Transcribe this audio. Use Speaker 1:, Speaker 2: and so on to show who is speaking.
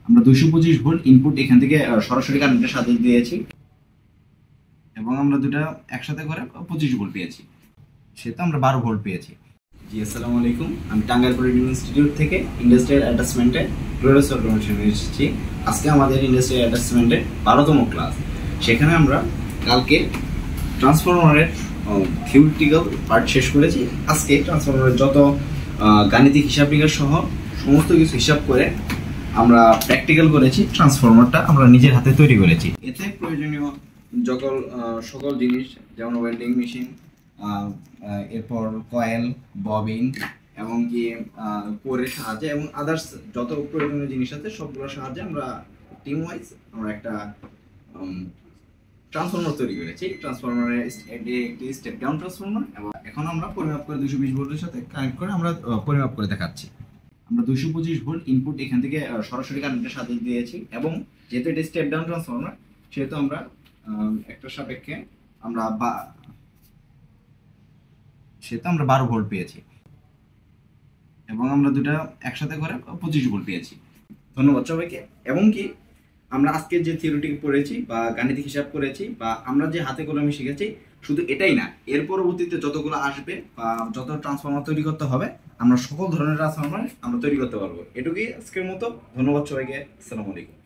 Speaker 1: আমরা 225 volt input এখান থেকে সরাসরি কারেন্টের সাথে দিয়েছি এবং আমরা দুটো একসাথে করে 25 ভোল্ট পেয়েছি, সেটা আমরা 12 ভোল্ট পেয়েছি। জি আসসালামু আলাইকুম, আমি টাঙ্গাইল পলিটেকনিক ইনস্টিটিউট থেকে ইন্ডাস্ট্রিয়াল অ্যাটাচমেন্টে ফ্লোরেস অটোমেশন এসেছি। আজকে আমাদের ইন্ডাস্ট্রিয়াল অ্যাটাচমেন্টের 12তম ক্লাস। সেখানে আমরা কালকে ট্রান্সফরমারের থিওরিটিক্যাল পার্ট শেষ করেছি। আজকে ট্রান্সফরমারের যত গাণিতিক হিসাব নিকাশ সহ সমস্ত কিছু হিসাব করে আমরা প্র্যাকটিক্যাল করেছি। ট্রান্সফরমারটা আমরা নিজের হাতে তৈরি করেছি। এতে প্রয়োজনীয় সকল জিনিস যেমন ওয়েল্ডিং মেশিন, এরপর কয়েল, ববিন এবং কি কোরের সাহায্যে এবং আদার্স যত প্রয়োজনীয় জিনিস আছে সবগুলোর সাহায্যে আমরা টিম ওয়াইজ আমরা একটা ট্রান্সফরমার তৈরি করেছি। ট্রান্সফরমারের একটি স্টেপ ডাউন ট্রান্সফরমার এবং এখন আমরা পরিমাপ করে 220 ভোল্টের সাথে কানেক্ট করে আমরা পরিমাপ করে দেখাচ্ছি। আমরা 225 ভোল্ট ইনপুট এখান থেকে সরাসরি কারেন্টের সাথে দিয়েছি এবং যেহেতু এটা স্টেপ ডাউন ট্রান্সফরমার সেহেতু আমরা একটা সাপেক্ষে আমরা 12 ভোল্ট পেয়েছি এবং আমরা দুটো একসাথে করে 25 ভোল্ট পেয়েছি। ধন্যবাদ সবাইকে। এবং কি আমরা আজকে যে থিওরিটি পড়েছি বা গাণিতিক হিসাব করেছি বা আমরা যে হাতে কলমে শিখেছি, শুধু এটাই না, এর পরবর্তীতে যতগুলো আসবে বা যত ট্রান্সফরমার তৈরি করতে হবে আমরা সকল ধরনের ট্রান্সফরমার আমরা তৈরি করতে পারবো। এটুকুই আজকের মতো। ধন্যবাদ সবাইকে। আসসালামু আলাইকুম।